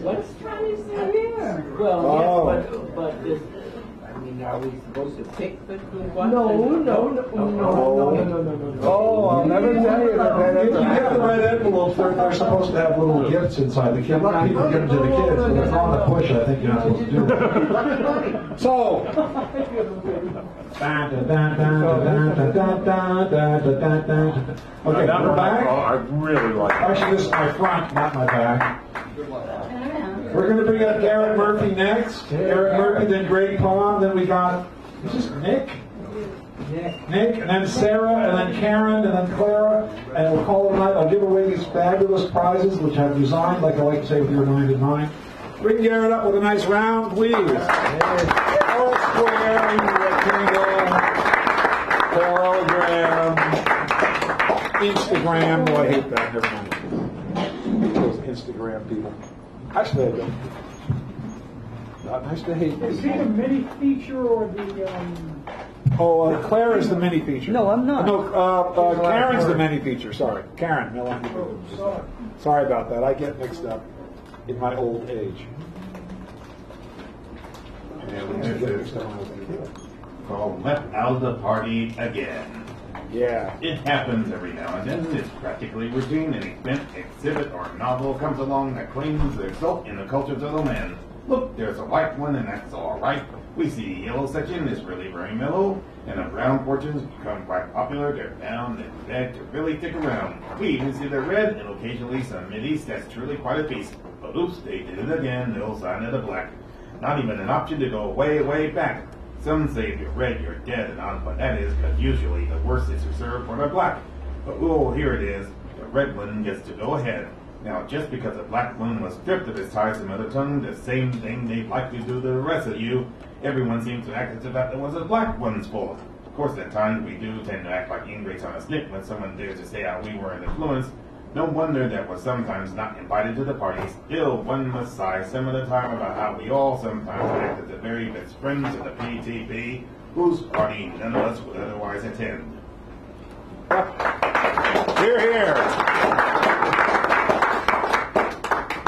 What's Chinese New Year? Well, yes, but this, I mean, are we supposed to pick the one? No. Oh, I'll never tell you that. You get the red envelopes, they're supposed to have little gifts inside. The kids, a lot of people give them to the kids, but if it's on a push, I think you're not supposed to do that. So, okay, now we're back. I really like it. Actually, this is my front, not my back. We're going to bring up Eric Murphy next. Eric Murphy, then Greg Pond, then we got, is this Nick, and then Sarah, and then Karen, and then Clara, and we'll call it a night. I'll give away these fabulous prizes, which I've designed, like I like to say, with your mind in mind. Bring Garrett up with a nice round, please. All square, rectangle, parallelogram, Instagram. Oh, I hate that. Never mind. Those Instagram people. Actually, I don't. Not nice to hate. Is he the mini feature or the? Claire is the mini feature. No, I'm not. No, Karen's the mini feature. Sorry, Karen. Sorry about that. I get mixed up in my old age. Called left out of the party again. Yeah. It happens every now and then. It's practically routine. An event, exhibit, or novel comes along that claims their result in the cultures of the land. Look, there's a white one, and that's all right. We see the yellow section is really very mellow, and the brown portions become quite popular. They're bound and fed to really stick around. We even see the red, and occasionally some middies. That's truly quite a feast. But oops, they did it again. No sign of the black. Not even an option to go way, way back. Some say if you're red, you're dead, and on, but that is because usually the worst is reserved for the black. But oh, here it is. The red one gets to go ahead. Now, just because the black one was stripped of its ties to mother tongue, the same thing they'd like to do to the rest of you. Everyone seems to act as if that was a black one's fault. Of course, at times we do tend to act like ingrates on a snick when someone dares to say how we were an influence. No wonder that we're sometimes not invited to the parties. Still, one must sigh some of the time about how we all sometimes act as the very best friends of the pt3, whose party none of us would otherwise attend. Hear, hear.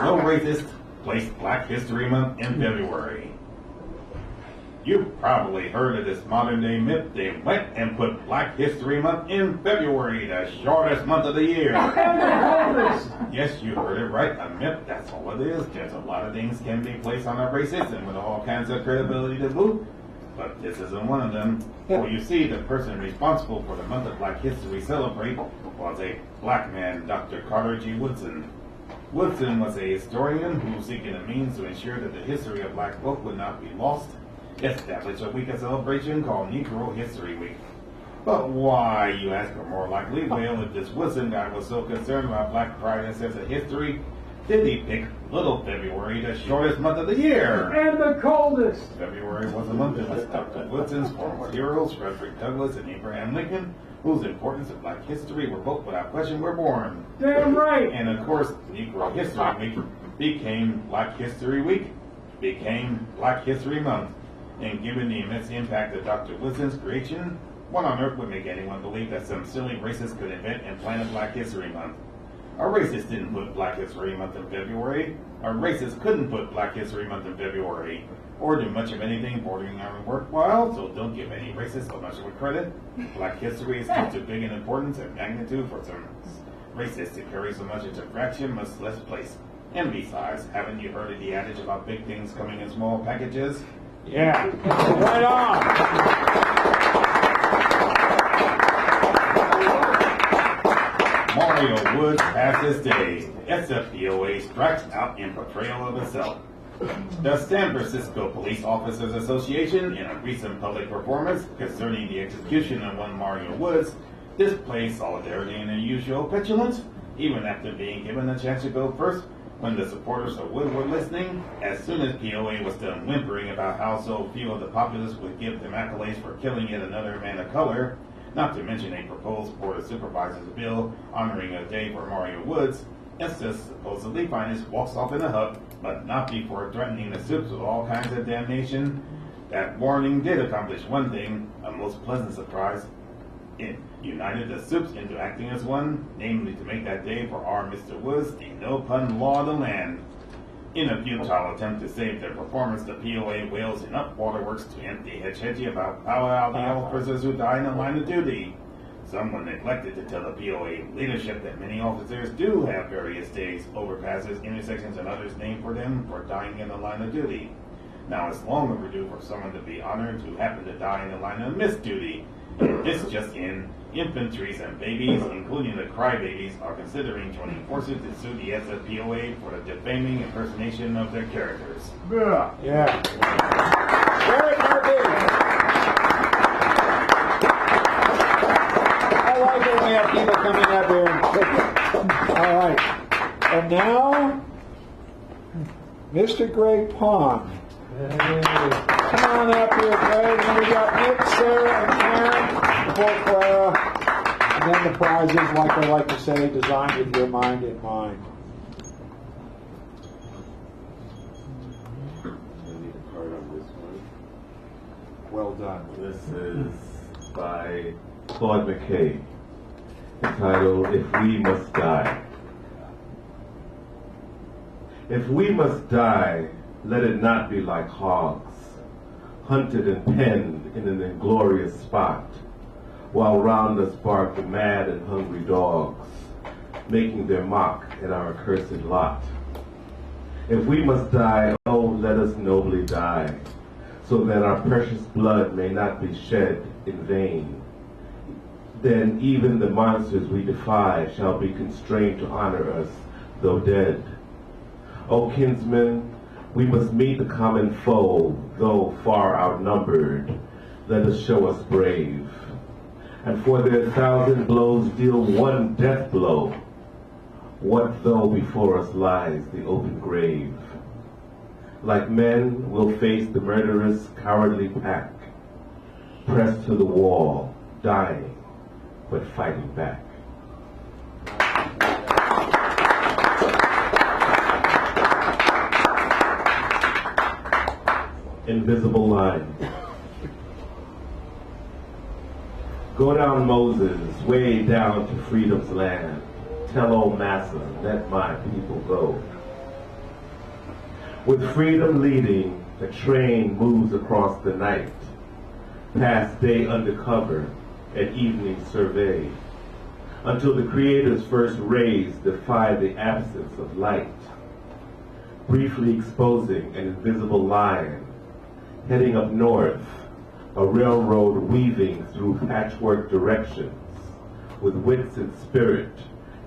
No racist placed Black History Month in February. You've probably heard of this modern-day myth. They went and put Black History Month in February, the shortest month of the year. Yes, you heard it right. A myth, that's all it is. There's a lot of things can be placed on a racist and with all kinds of credibility to boot. But this isn't one of them. Well, you see, the person responsible for the month of Black History celebrate was a black man, Dr. Carter G. Woodson. Woodson was a historian who was seeking a means to ensure that the history of black folk would not be lost. Established a week of celebration called Negro History Week. But why, you ask, or more likely, well, if this Woodson guy was so concerned about black pride and sense of history, did he pick Little February, the shortest month of the year? And the coldest. February was a month in which Dr. Woodson's former heroes, Frederick Douglass and Abraham Lincoln, whose importance in black history were both without question were born. Damn right. And of course, Negro History Week became Black History Week, became Black History Month. And given the immense impact of Dr. Woodson's creation, what on earth would make anyone believe that some silly racist could invent and plan a Black History Month? A racist didn't put Black History Month in February. A racist couldn't put Black History Month in February, or do much of anything bordering on worthwhile, so don't give any racist so much of a credit. Black history is too big in importance and magnitude for some racists to carry so much into fraction, much less place. And besides, haven't you heard of the adage about big things coming in small packages? Yeah. Right on. Mario Woods passed his day. SFPOA strikes out in portrayal of itself. The San Francisco Police Officers Association, in a recent public performance concerning the execution of one Mario Woods, displayed solidarity in their usual petulance, even after being given a chance to go first. When the supporters of Wood were listening, as soon as POA was done whimpering about how so few of the populace would give them accolades for killing yet another man of color, not to mention a proposed Board of Supervisors bill honoring a day for Mario Woods, Estes, supposedly finest, walks off in a huff, but not before threatening the Supes with all kinds of damnation. That warning did accomplish one thing, a most pleasant surprise. It united the Supes into acting as one, namely to make that day for our Mr. Woods a no-pun law of the land. In a futile attempt to save their performance, the POA wails enough waterworks to empty hedgy about how the officers who die in the line of duty. Someone neglected to tell the POA leadership that many officers do have various days, overpasses, intersections, and others named for them for dying in the line of duty. Now it's long overdue for someone to be honored who happened to die in the line of missed duty. And this just in, infantries and babies, including the crybabies, are considering joining forces to sue the SFPOA for the defaming impersonation of their characters. Yeah. Eric Murphy. I like it when we have people coming up here and all right. And now, Mr. Greg Pond. Come on up here, Greg. And we got Nick, Sarah, and Karen before Clara. And then the prizes, like I like to say, designed with your mind in mind. Well done. This is by Claude McKay, entitled If We Must Die. If we must die, let it not be like hogs, hunted and penned in an inglorious spot, while round us bark the mad and hungry dogs, making their mock at our accursed lot. If we must die, oh, let us nobly die, so that our precious blood may not be shed in vain. Then even the monsters we defy shall be constrained to honor us, though dead. O kinsmen, we must meet the common foe, though far outnumbered. Let us show us brave. And for their 1,000 blows deal one death blow. What though before us lies the open grave? Like men, we'll face the murderous, cowardly pack, pressed to the wall, dying, but fighting back. Invisible line. Go down, Moses, way down to freedom's land. Tell old Massa, let my people go. With freedom leading, a train moves across the night, past day undercover and evening survey, until the Creator's first rays defy the absence of light, briefly exposing an invisible line, heading up north, a railroad weaving through patchwork directions, with wits and spirit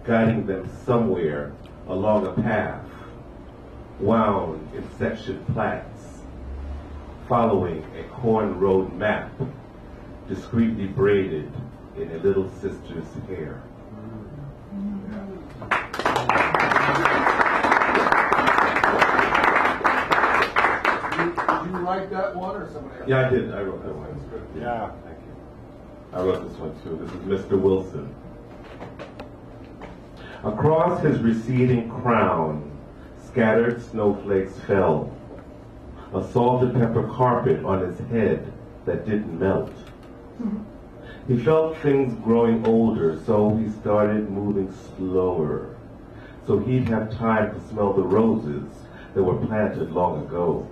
guiding them somewhere along a path, wound in section plats, following a corn road map, discreetly braided in a little sister's hair. Did you write that one or somebody else? Yeah, I did. I wrote that one. Yeah. Thank you. I wrote this one too. This is Mr. Wilson. Across his receding crown, scattered snowflakes fell, a salt and pepper carpet on his head that didn't melt. He felt things growing older, so he started moving slower, so he'd have time to smell the roses that were planted long ago.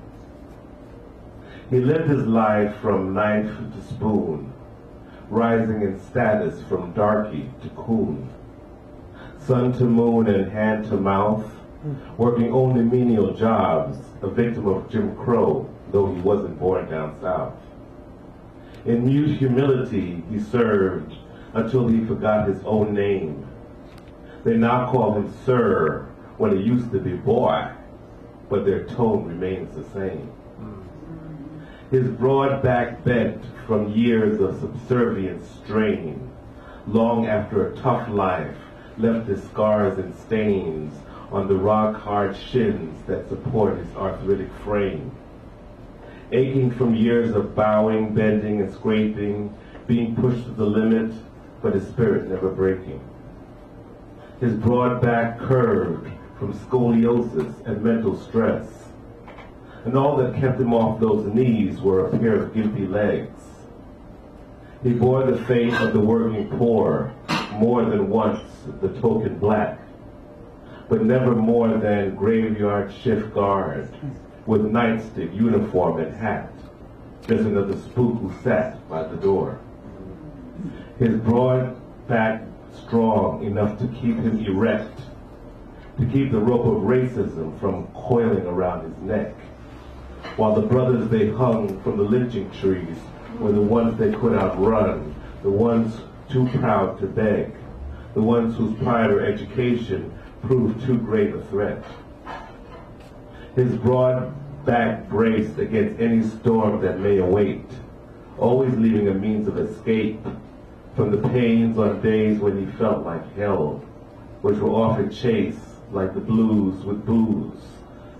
He lived his life from knife to spoon, rising in status from darky to coon, sun to moon and hand to mouth, working only menial jobs, a victim of Jim Crow, though he wasn't born down south. In mute humility, he served until he forgot his own name. They now call him Sir when he used to be boy, but their tone remains the same. His broad back bent from years of subservient strain, long after a tough life left his scars and stains on the rock-hard shins that support his arthritic frame. Aching from years of bowing, bending, and scraping, being pushed to the limit, but his spirit never breaking. His broad back curved from scoliosis and mental stress, and all that kept him off those knees were a pair of gimpy legs. He bore the fate of the working poor, more than once the token black, but never more than graveyard shift guard, with nightstick, uniform, and hat. Just another spook who sat by the door. His broad back strong enough to keep him erect, to keep the rope of racism from coiling around his neck, while the brothers they hung from the lynching trees were the ones they could outrun, the ones too proud to beg, the ones whose pride or education proved too great a threat. His broad back braced against any storm that may await, always leaving a means of escape from the pains on days when he felt like hell, which were often chased like the blues with booze,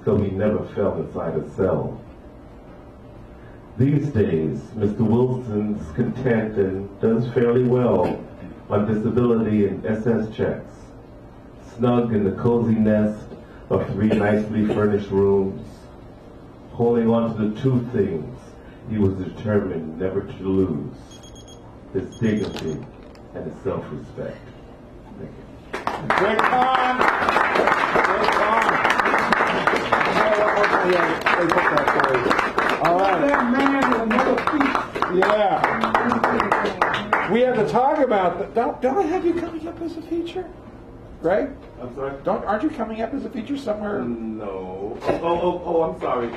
though he never felt inside a cell. These days, Mr. Wilson's content and does fairly well on disability and SS checks, snug in the cozy nest of 3 nicely furnished rooms, holding on to the 2 things he was determined never to lose: his dignity and his self-respect. Thank you. Great on! Great on! All right. That man with another feature. Yeah. We have to talk about that. Don't I have you coming up as a feature? Right? I'm sorry? Aren't you coming up as a feature somewhere? No. Oh, I'm sorry.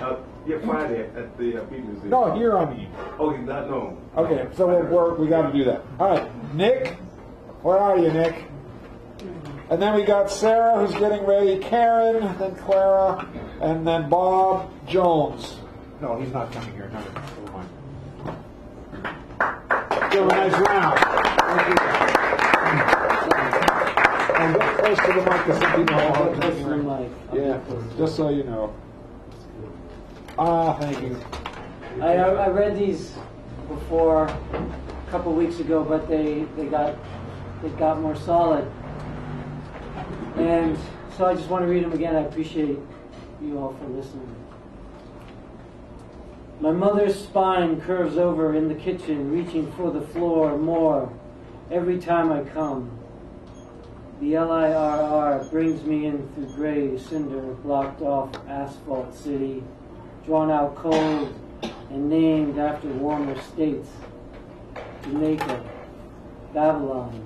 Yeah, Friday at the Beat Museum. No, here I mean. Oh, he's not known. Okay, so we got to do that. All right, Nick, where are you, Nick? And then we got Sarah, who's getting ready, Karen, then Clara, and then Bob Jones. No, he's not coming here. Never mind. Give him a nice round. And get close to the mic, because some people are yeah, just so you know. Thank you. I read these before a couple weeks ago, but they got more solid, and so I just want to read them again. I appreciate you all for listening. My mother's spine curves over in the kitchen, reaching for the floor more every time I come. The LIRR brings me in through gray cinder, blocked off asphalt city, drawn out cold and named after warmer states. Jamaica, Babylon.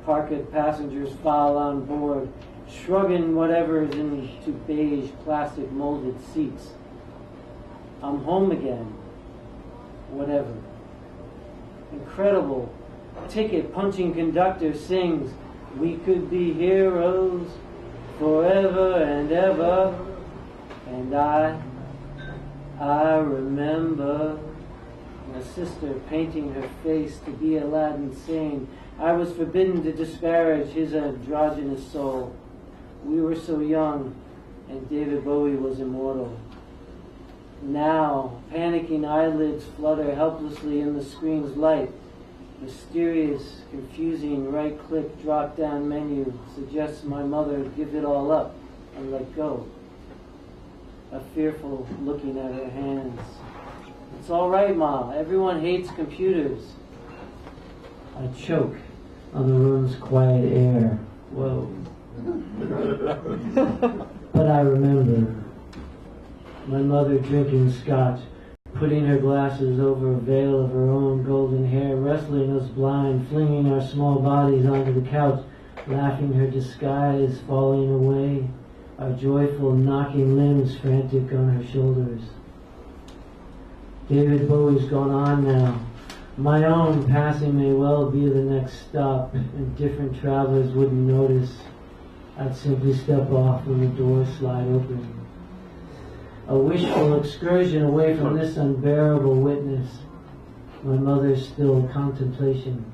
Parked passengers file on board, shrugging whatever is into beige plastic molded seats. I'm home again. Whatever. Incredible. Ticket punching conductor sings, "We could be heroes forever and ever." And I remember my sister painting her face to be Aladdin saying, I was forbidden to disparage his androgynous soul. We were so young, and David Bowie was immortal. Now, panicking eyelids flutter helplessly in the screen's light. Mysterious, confusing right-click drop-down menu suggests my mother give it all up and let go. A fearful looking at her hands. It's all right, Ma. Everyone hates computers. I choke on the room's quiet air. Whoa. But I remember my mother drinking scotch, putting her glasses over a veil of her own golden hair, wrestling us blind, flinging our small bodies onto the couch, laughing her disguise falling away, our joyful knocking limbs frantic on her shoulders. David Bowie's gone on now. My own passing may well be the next stop, and different travelers wouldn't notice. I'd simply step off when the doors slide open. A wishful excursion away from this unbearable witness. My mother's still contemplation.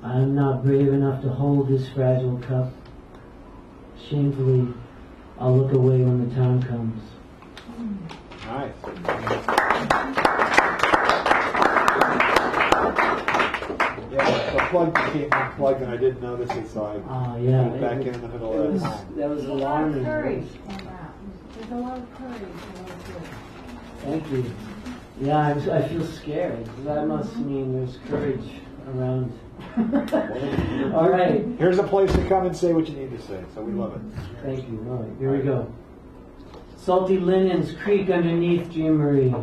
I am not brave enough to hold this fragile cup. Shamefully, I'll look away when the time comes. Nice. Yeah, the plug became unplugged and I didn't notice it, so I put it back in the middle of the time. That was alarming. Courage on that. There's a lot of courage. Thank you. Yeah, I feel scared. That must mean there's courage around. All right. Here's a place to come and say what you need to say, so we love it. Thank you. All right, here we go. Salty linens creak underneath dreamery,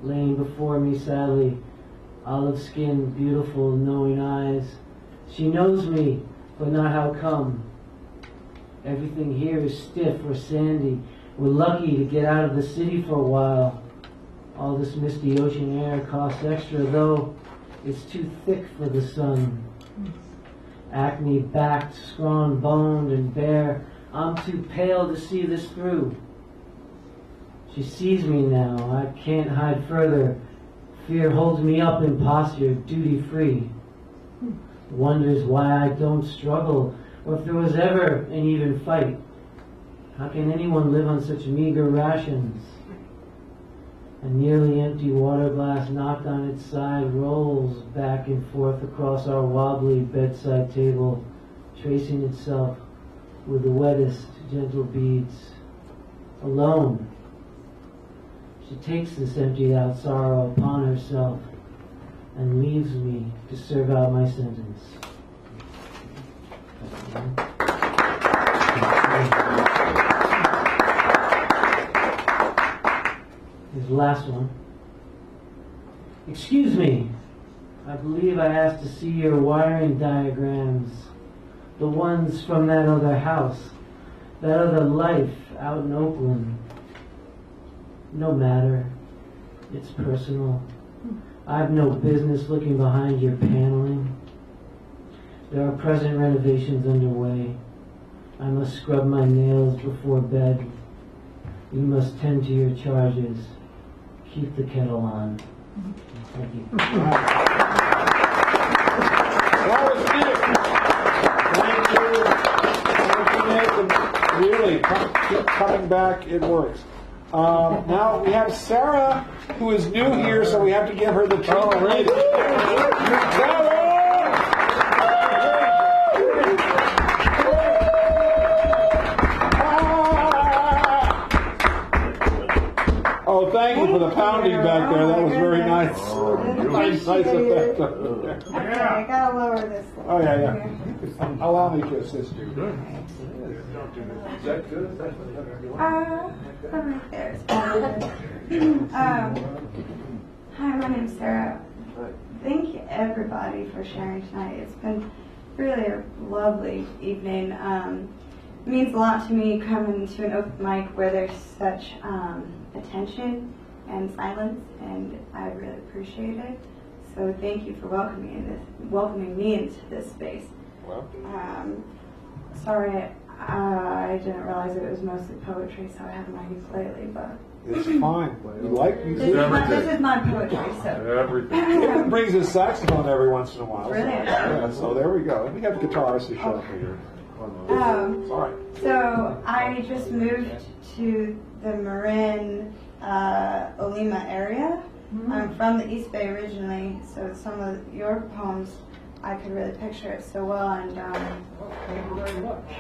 laying before me sadly, olive skin, beautiful, knowing eyes. She knows me, but not how come. Everything here is stiff or sandy. We're lucky to get out of the city for a while. All this misty ocean air costs extra, though it's too thick for the sun. Acne-backed, scrawn-boned, and bare, I'm too pale to see this through. She sees me now, I can't hide further. Fear holds me up in posture, duty-free. Wonders why I don't struggle, or if there was ever an even fight. How can anyone live on such meager rations? A nearly empty water glass knocked on its side rolls back and forth across our wobbly bedside table, tracing itself with the wettest gentle beads. Alone, she takes this emptied out sorrow upon herself and leaves me to serve out my sentence. Here's the last one. Excuse me, I believe I asked to see your wiring diagrams, the ones from that other house, that other life out in Oakland. No matter, it's personal. I've no business looking behind your paneling. There are present renovations underway. I must scrub my nails before bed. You must tend to your charges. Keep the kettle on. Thank you. That was Nick. Thank you. Really, keep coming back. It works. Now we have Sarah, who is new here, so we have to give her the treatment. Sarah! Oh, thank you for the pounding back there. That was very nice. Nice effect. Okay, I gotta lower this. Oh, yeah. Allow me to assist you. Is that good? Right there. Hi, my name's Sarah. Thank you everybody for sharing tonight. It's been really a lovely evening. It means a lot to me coming to an open mic where there's such attention and silence, and I really appreciate it. So thank you for welcoming me into this space. Sorry, I didn't realize it was mostly poetry, so I have my ukulele, but It's fine. You like music? this is my poetry, so Everything. Brings his saxophone every once in a while. Really? Yeah, so there we go. And we have guitarists who show up here. All right. So I just moved to the Marin, Olima area. I'm from the East Bay originally, so some of your poems, I could really picture it so well. And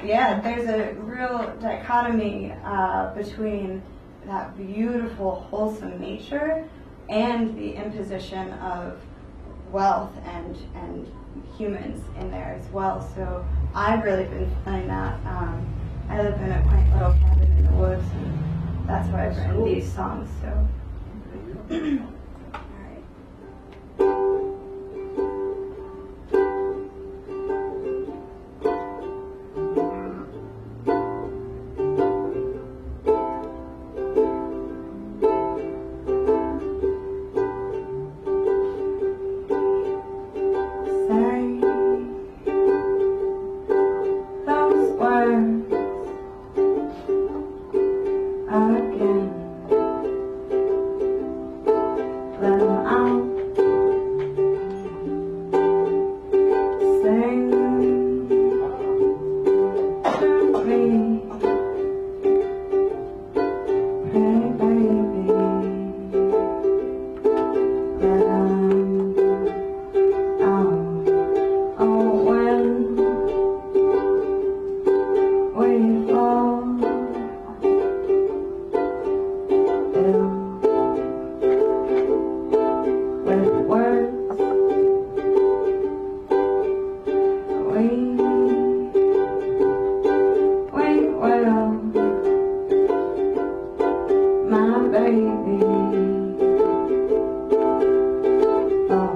yeah, there's a real dichotomy between that beautiful, wholesome nature and the imposition of wealth and humans in there as well. So I've really been feeling that. I live in a quaint little cabin in the woods, and that's why I've written these songs. So. All right. Say those words again. baby. Oh,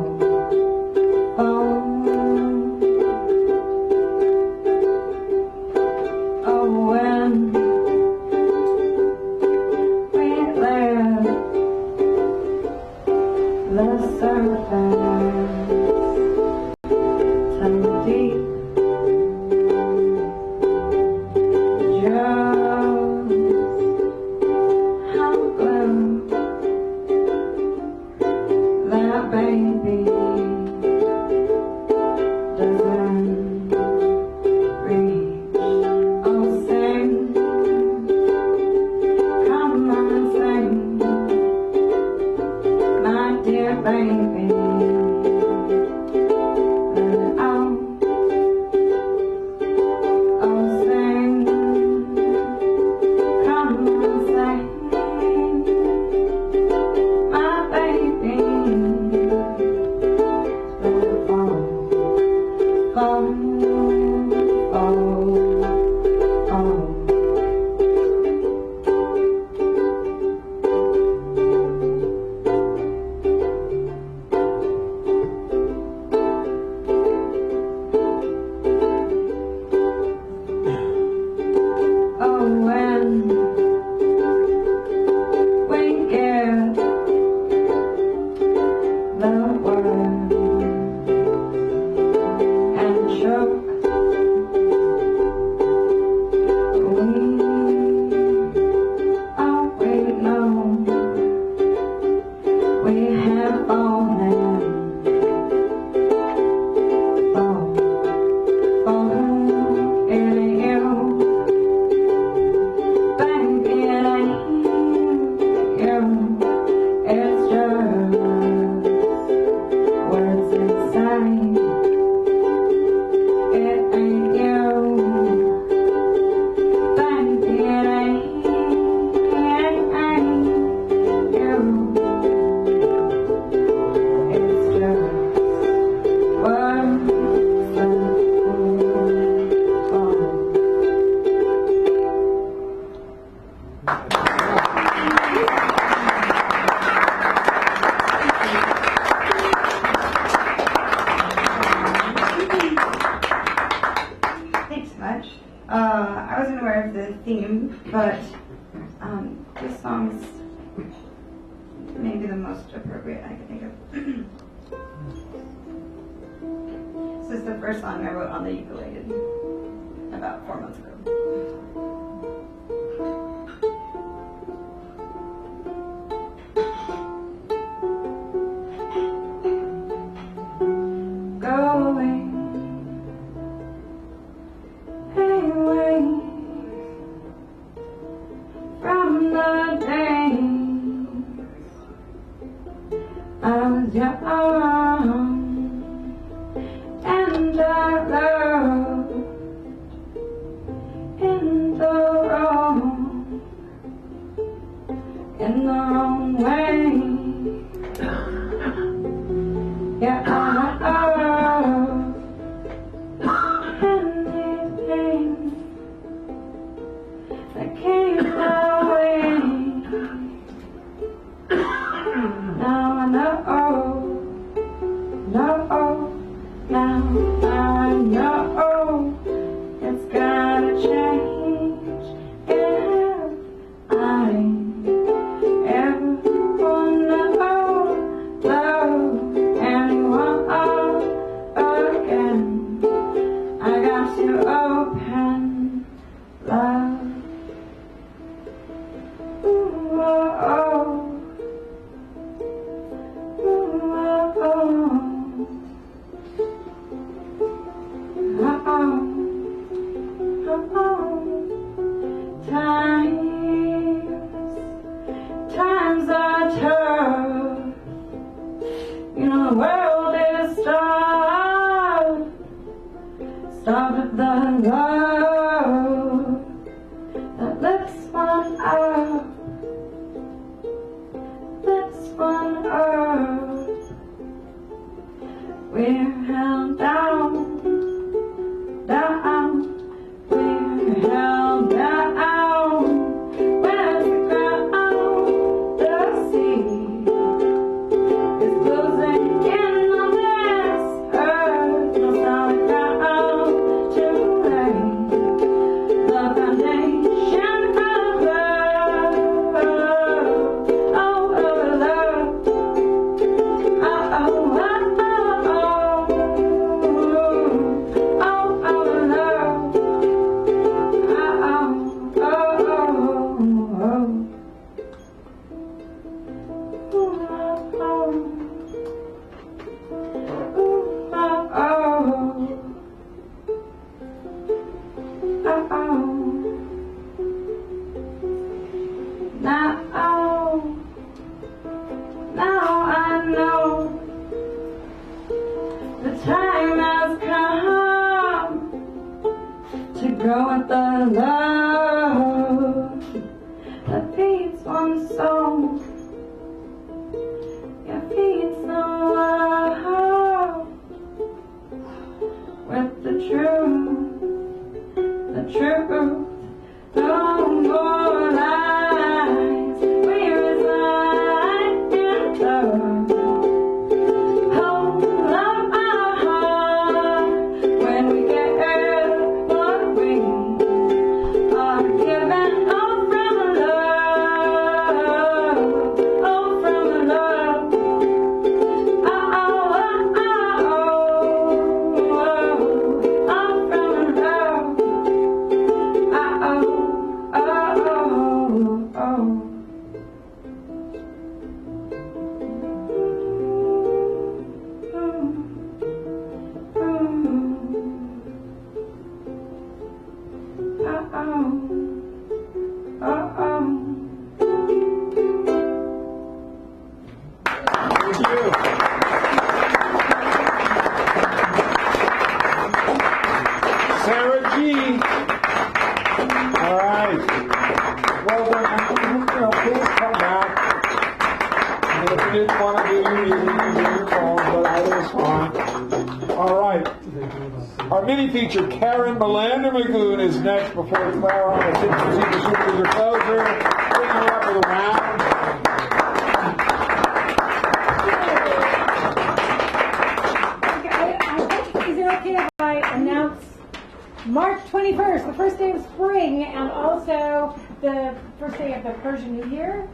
oh, when we left the surface so deep, just how blue that baby doesn't reach. Oh, sing, come on, sing, my dear baby. Oh, sing, come on, sing, my baby. Fall, fall, fall, fall. Oh, when we get the word and choke, we always know we have fallen, fallen in you. Baby, it ain't you, it's just words inside. It ain't you, baby, it ain't you, it's just words Thanks so much. I wasn't aware of the theme, but this song's maybe the most appropriate I could think of. This is the first song I wrote on the ukulele about 4 months ago. going away from the days I was young and I loved in the wrong way. Yeah, and these pains that came my way. Now I know, now I know it's gotta change if I ever wanna love anyone again. I got to open love. Ooh, oh, oh. Ooh, oh, oh. Times are tough. You know the world is starved of the love that lifts one up, lifts one up. We're held down, we're held down. Where's the ground? Now I know the time has come to go with the love that feeds one's soul. Yeah, feeds the love with the truth, no more lies. We reside in love. Hold up our heart when we get what we are given. Oh, from love, oh, from love. Oh, oh, oh, oh, oh, from love. Sarah G. All right. Well done. Please come back. And if you didn't want to do it, you can do your phone, but either is fine. All right. Our mini feature, Karen Melander Magoon, is next before Clara, the supervisor closer. Bring her up with a round. Is it okay if I announce March 21st, the first day of spring, and also the first day of the Persian New Year?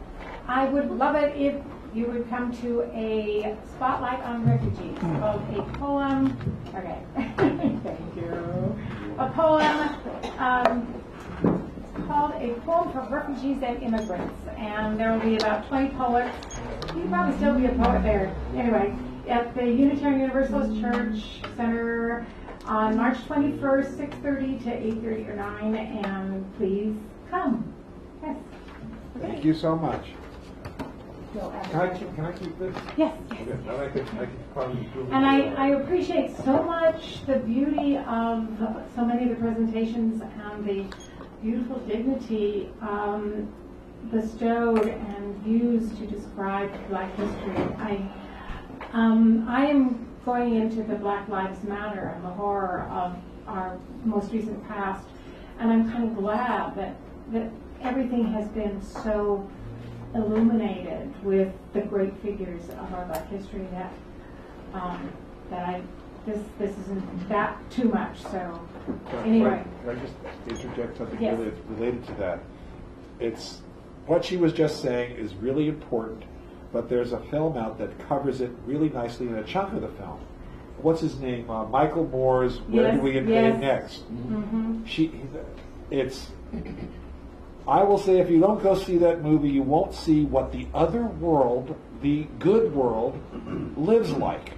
I would love it if you would come to a spotlight on refugees called a poem. Okay, thank you. A poem called A Poem for Refugees and Immigrants, and there will be about 20 poets. You can probably still be a poet there. Anyway, at the Unitarian Universalist Church Center on March 21st, 6:30 to 8:30 or 9, and please come. Yes. Okay. Thank you so much. You'll add Can I keep this? Yes. Okay. And I appreciate so much the beauty of so many of the presentations and the beautiful dignity bestowed and used to describe Black history. I am going into the Black Lives Matter and the horror of our most recent past, and I'm kind of glad that everything has been so illuminated with the great figures of our Black history this isn't that too much. So anyway, Can I just interject something Yes. really related to that? It's what she was just saying is really important, but there's a film out that covers it really nicely in a chunk of the film. What's his name? Michael Moore's Where Do We Invade Next? Mm-hmm. I will say, if you don't go see that movie, you won't see what the other world, the good world, lives like.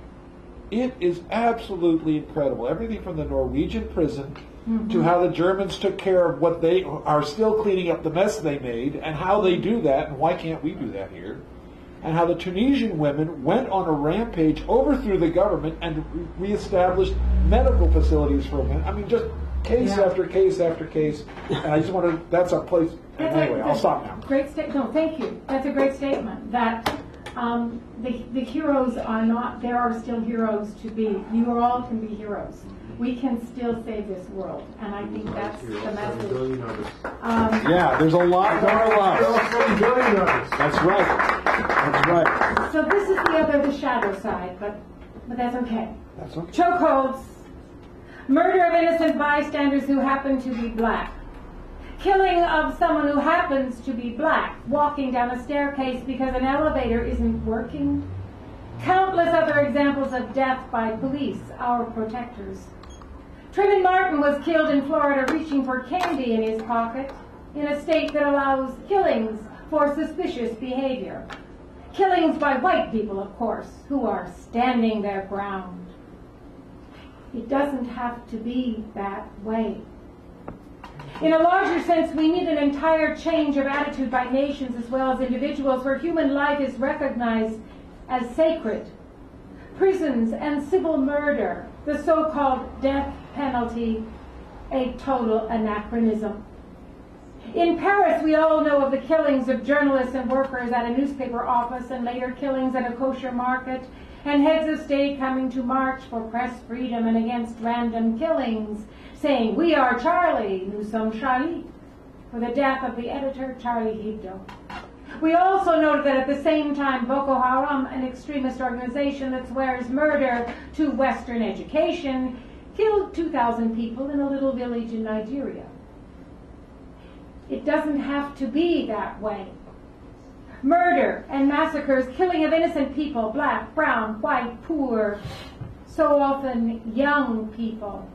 It is absolutely incredible. Everything from the Norwegian prison to how the Germans took care of what they are still cleaning up the mess they made, and how they do that, and why can't we do that here? And how the Tunisian women went on a rampage, overthrew the government, and reestablished medical facilities for women. I mean, just case after case after case. And I just want to, that's a place, anyway, I'll stop now. Great statement. No, thank you. That's a great statement. That the heroes are not, there are still heroes to be. You all can be heroes. We can still save this world. And I think that's the message. Yeah, there's a lot more love. That's right. That's right. So this is the shadow side, but that's okay. That's okay. Chokeholds, murder of innocent bystanders who happen to be Black, killing of someone who happens to be Black, walking down a staircase because an elevator isn't working, countless other examples of death by police, our protectors. Trayvon Martin was killed in Florida reaching for candy in his pocket, in a state that allows killings for suspicious behavior. Killings by white people, of course, who are standing their ground. It doesn't have to be that way. In a larger sense, we need an entire change of attitude by nations as well as individuals, where human life is recognized as sacred. Prisons and civil murder, the so-called death penalty, a total anachronism. In Paris, we all know of the killings of journalists and workers at a newspaper office, and later killings at a kosher market, and heads of state coming to march for press freedom and against random killings, saying, "We are Charlie, nous sommes Charlie," for the death of the editor, Charlie Hebdo. We also noted that at the same time, Boko Haram, an extremist organization that swears murder to Western education, killed 2,000 people in a little village in Nigeria. It doesn't have to be that way. Murder and massacres, killing of innocent people, black, brown, white, poor, so often young people,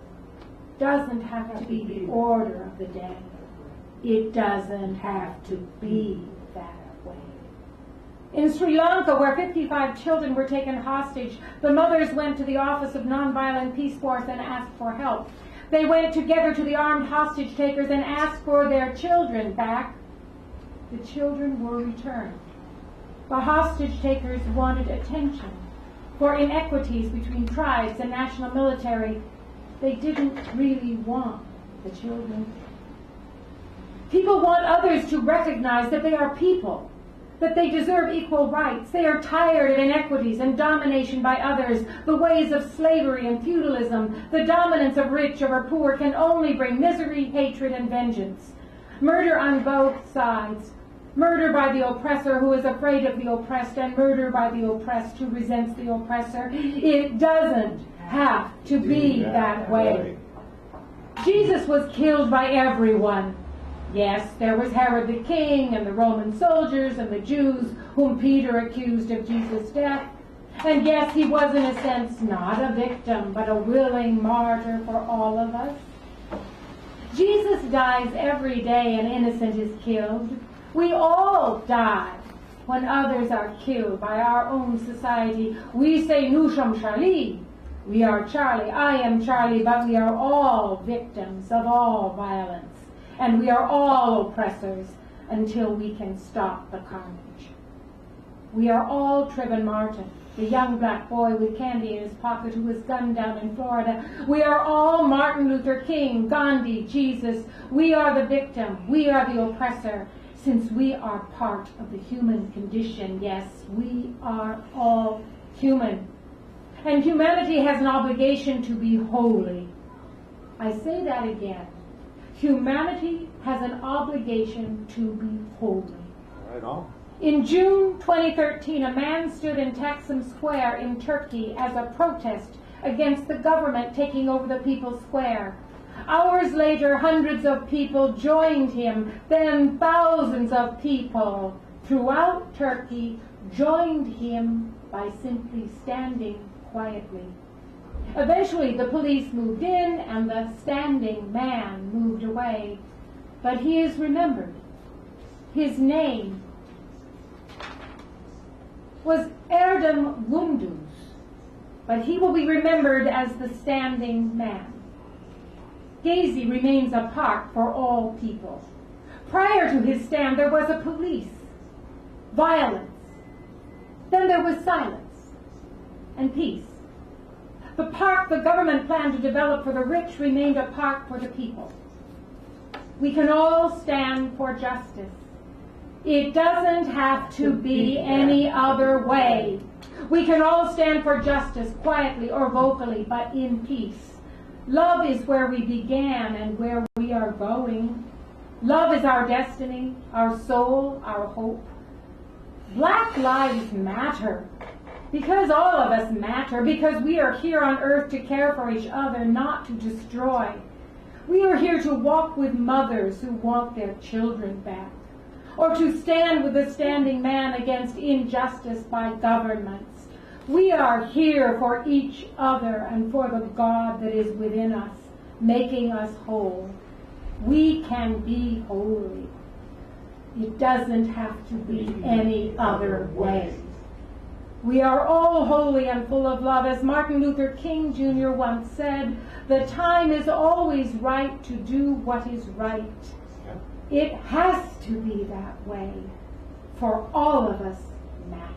doesn't have to be the order of the day. It doesn't have to be that way. In Sri Lanka, where 55 children were taken hostage, the mothers went to the Office of Nonviolent Peace Force and asked for help. They went together to the armed hostage takers and asked for their children back. The children were returned. The hostage takers wanted attention for inequities between tribes and national military. They didn't really want the children. People want others to recognize that they are people, that they deserve equal rights. They are tired of inequities and domination by others. The ways of slavery and feudalism, the dominance of rich over poor, can only bring misery, hatred, and vengeance. Murder on both sides. Murder by the oppressor who is afraid of the oppressed, and murder by the oppressed who resents the oppressor. It doesn't have to be that way. Jesus was killed by everyone. Yes, there was Herod the king and the Roman soldiers and the Jews whom Peter accused of Jesus' death. And yes, he was in a sense not a victim, but a willing martyr for all of us. Jesus dies every day and innocent is killed. We all die when others are killed by our own society. We say, "Nous sommes Charlie." We are Charlie. I am Charlie, but we are all victims of all violence. And we are all oppressors until we can stop the carnage. We are all Trayvon Martin, the young black boy with candy in his pocket who was gunned down in Florida. We are all Martin Luther King, Gandhi, Jesus. We are the victim. We are the oppressor. Since we are part of the human condition, yes, we are all human. And humanity has an obligation to be holy. I say that again. Humanity has an obligation to be holy. Right on. In June 2013, a man stood in Taksim Square in Turkey as a protest against the government taking over the People's Square. Hours later, hundreds of people joined him. Then thousands of people throughout Turkey joined him by simply standing quietly. Eventually, the police moved in and the standing man moved away. But he is remembered. His name was Erdem Gunduz, but he will be remembered as the standing man. Gezi remains a park for all people. Prior to his stand, there was a police, violence. Then there was silence and peace. The park the government planned to develop for the rich remained a park for the people. We can all stand for justice. It doesn't have to be any other way. We can all stand for justice quietly or vocally, but in peace. Love is where we began and where we are going. Love is our destiny, our soul, our hope. Black lives matter. Because all of us matter, because we are here on earth to care for each other, not to destroy. We are here to walk with mothers who want their children back, or to stand with the standing man against injustice by governments. We are here for each other and for the God that is within us, making us whole. We can be holy. It doesn't have to be any other way. We are all holy and full of love. As Martin Luther King Jr. once said, the time is always right to do what is right. It has to be that way, for all of us matter.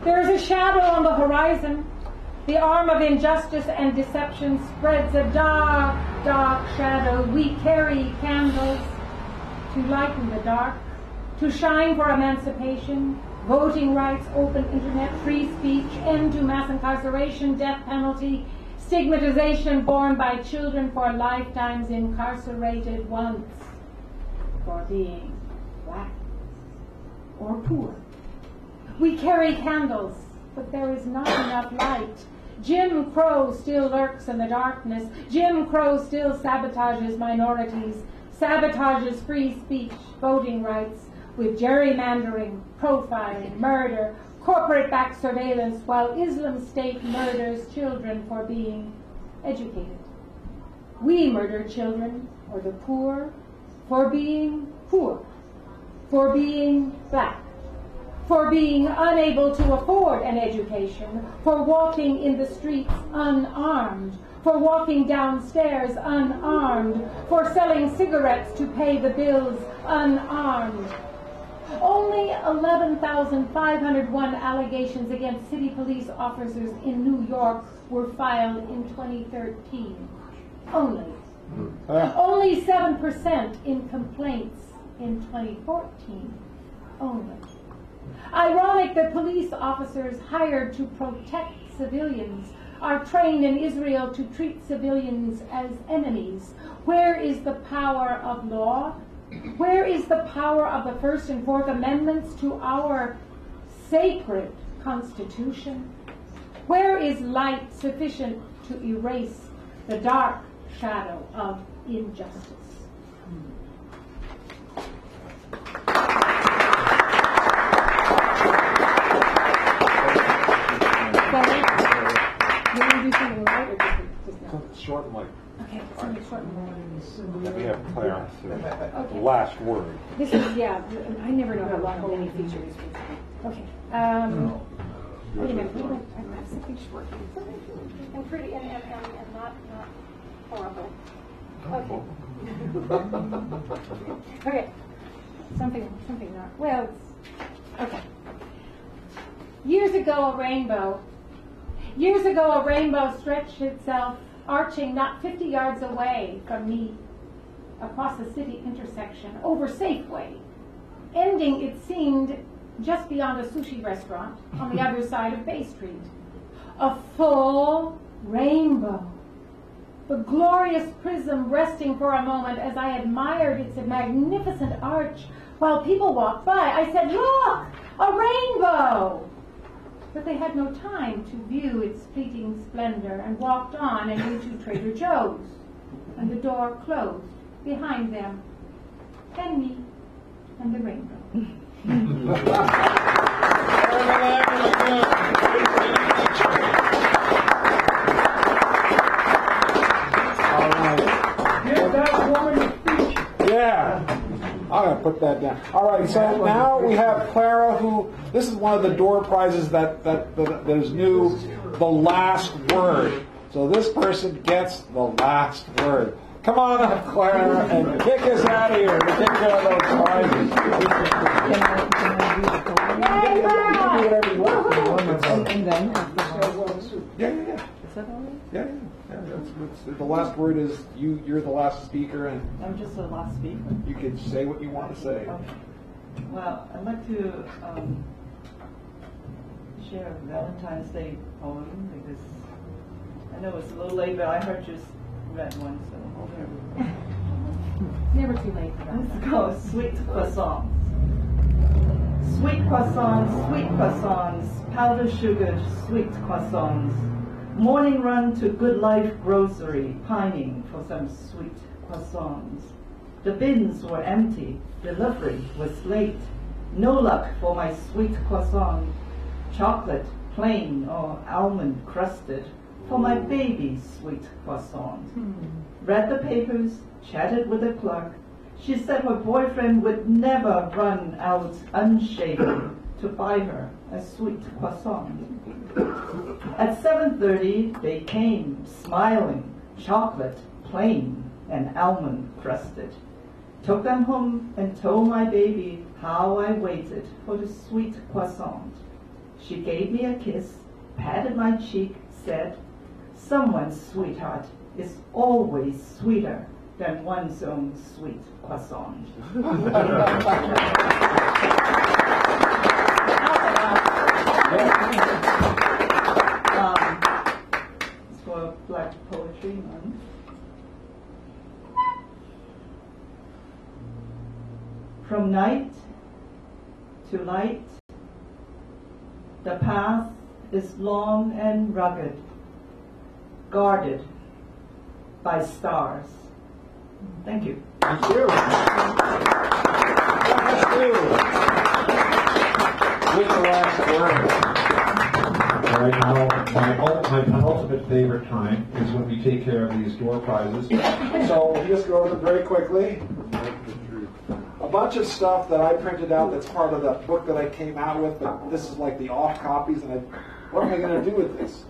There is a shadow on the horizon. The arm of injustice and deception spreads a dark, dark shadow. We carry candles to lighten the dark, to shine for emancipation, voting rights, open internet, free speech, end to mass incarceration, death penalty, stigmatization borne by children for lifetimes incarcerated once for being black or poor. We carry candles, but there is not enough light. Jim Crow still lurks in the darkness. Jim Crow still sabotages minorities, sabotages free speech, voting rights, with gerrymandering, profiling, murder, corporate-backed surveillance, while Islam State murders children for being educated. We murder children, or the poor, for being poor, for being black, for being unable to afford an education, for walking in the streets unarmed, for walking downstairs unarmed, for selling cigarettes to pay the bills unarmed. Only 11,501 allegations against city police officers in New York were filed in 2013. Only. Only 7% in complaints in 2014. Only. Ironic that police officers hired to protect civilians are trained in Israel to treat civilians as enemies. Where is the power of law? Where is the power of the First and Fourth Amendments to our sacred Constitution? Where is light sufficient to erase the dark shadow of injustice? Short and light. Okay, something short and light. We have Clarence here. The last word. This is, yeah, I never know how long any feature is. Okay. Wait a minute, I have something short. And pretty, and not horrible. Okay. Okay. Something not, well, okay. Years ago, a rainbow stretched itself, arching not 50 yards away from me, across a city intersection, over Safeway, ending, it seemed, just beyond a sushi restaurant on the other side of Bay Street. A full rainbow. The glorious prism resting for a moment as I admired its magnificent arch while people walked by. I said, "Look, a rainbow!" But they had no time to view its fleeting splendor and walked on and into Trader Joe's, and the door closed behind them and me and the rainbow. Give that woman a speech. Yeah. I'm going to put that down. All right, so now we have Clara, who, this is one of the door prizes that is new, the last word. So this person gets the last word. Come on up, Clara, and kick us out of here. To take care of those prizes. Yay, Clara! And then have the show. Yeah. Is that all right? Yeah. That's the last word is you're the last speaker, and I'm just the last speaker. you can say what you want to say. Okay. Well, I'd like to share a Valentine's Day poem because I know it's a little late, but I heard you read one, so Never too late for that. let's go. Sweet croissants. Sweet croissants, sweet croissants, powder sugared sweet croissants. Morning run to Good Life Grocery, pining for some sweet croissants. The bins were empty, delivery was late. No luck for my sweet croissant. chocolate, plain or almond crusted, for my baby's sweet croissant. Read the papers, chatted with the clerk. She said her boyfriend would never run out unshaven to buy her a sweet croissant. At 7:30 they came, smiling, chocolate, plain, and almond crusted. Took them home and told my baby how I waited for the sweet croissant. She gave me a kiss, patted my cheek, said, "Someone's sweetheart is always sweeter than one's own sweet croissant." It's for Black Poetry Month. From night to light, the path is long and rugged, guarded by stars. Thank you. Thank you. Thank you. With the last word. All right, now my penultimate favorite time is when we take care of these door prizes. So we'll just go over them very quickly. A bunch of stuff that I printed out that's part of the book that I came out with, but this is like the off copies, and what am I going to do with this?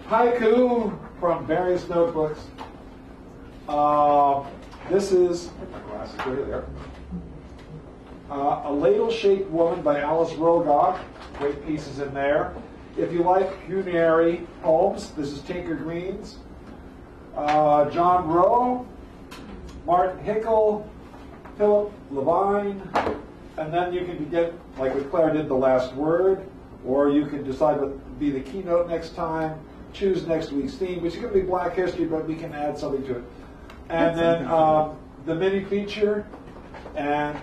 Haiku from various notebooks. This is, my glasses right there. A Ladle-Shaped Woman by Alice Rogoff. Great pieces in there. If you like funerary poems, this is Tinker Green's. John Rowe, Martin Hickle, Philip Levine, and then you can get, like what Claire did, the last word, or you can decide what would be the keynote next time, choose next week's theme, which is going to be Black History, but we can add something to it. And then the mini feature, and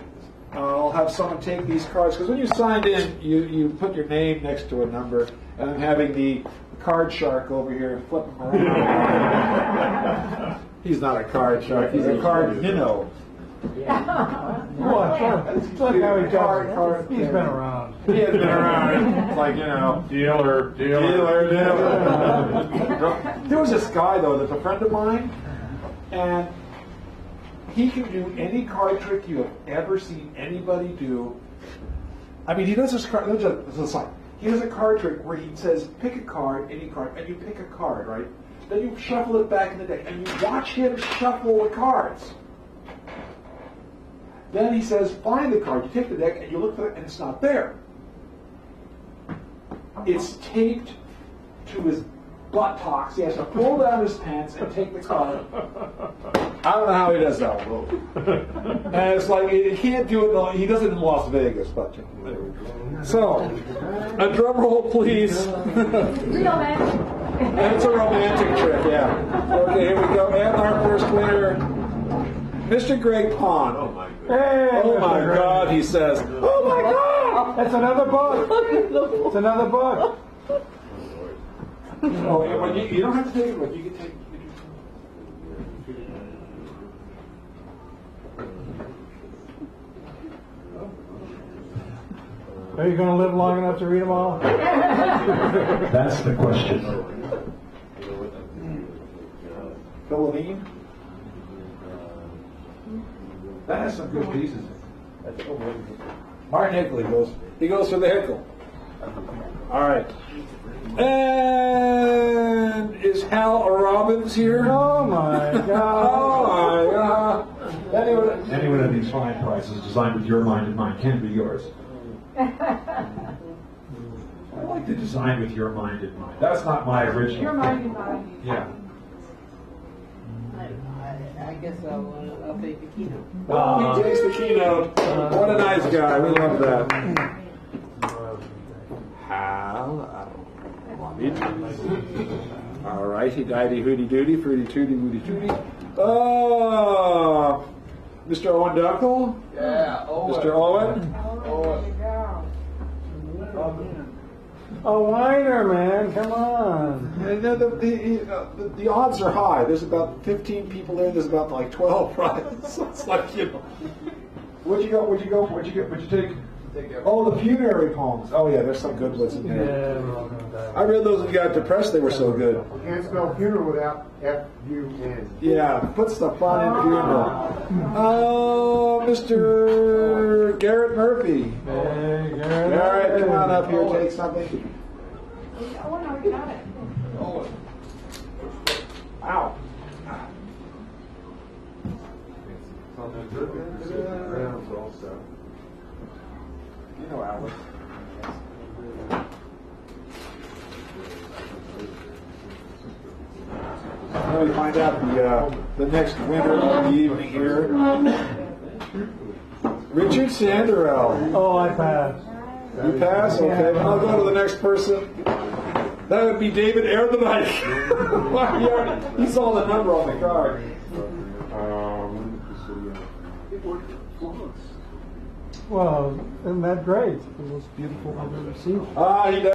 I'll have someone take these cards, because when you signed in, you put your name next to a number, and I'm having the card shark over here flip them around. He's not a card shark, he's a card minnow. Look how he does it. He's been around. He has been around. It's like, you know. Dealer. Dealer. There was this guy, though, that's a friend of mine, and he can do any card trick you have ever seen anybody do. I mean, he does this card, he does a card trick where he says, pick a card, any card, and you pick a card, right? Then you shuffle it back in the deck, and you watch him shuffle the cards. Then he says, find the card. You take the deck, and you look for it, and it's not there. It's taped to his buttocks. He has to pull down his pants and take the card. I don't know how he does that. And it's like, he can't do it, he does it in Las Vegas. But so, a drum roll, please. Real man. And it's a romantic trick, yeah. Okay, here we go. And our first winner, Mr. Greg Pond. Oh my God, he says. Oh my God! That's another book. It's another book. Oh, and you don't have to take it with you. You can take. Are you going to live long enough to read them all? That's the question. Phil Levine? That has some good pieces. Martin Hickle, he goes for the Hickle. All right. And is Hal Robbins here? Oh my God. Oh my God. Any one of these fine prizes designed with your mind in mind can be yours. I like the design with your mind in mind. That's not my original. Your mind in mind. Yeah. I guess I'll take the keynote. He takes the keynote. What a nice guy. We love that. Hal Robbins. All right. He died-y hooty doody, fruity tooty woody tooty. Oh, Mr. Owen Duckle. Yeah, Owen. Mr. Owen. A whiner, man. Come on. And the odds are high. There's about 15 people there. There's about like 12 prizes. So it's like, you know. What'd you take? Oh, the funerary poems. Oh yeah, there's some good ones in Yeah, there. we're all gonna die. I read those when you got depressed. They were so good. Can't spell funeral without F-U-N. Yeah, puts the fun in funeral. Oh, Mr. Garrett Murphy. Hey, Garrett. Garrett, come on up here, take something. Oh, no, we got it. Ow. You know Alex. Now we find out the next winner of the evening here. Richard Sanderell. Oh, I passed. You pass? Okay, then I'll go to the next person. That would be David Air the Knight. He saw the number on the card. Well, isn't that great? It's the most beautiful I've ever seen. Ah, he does.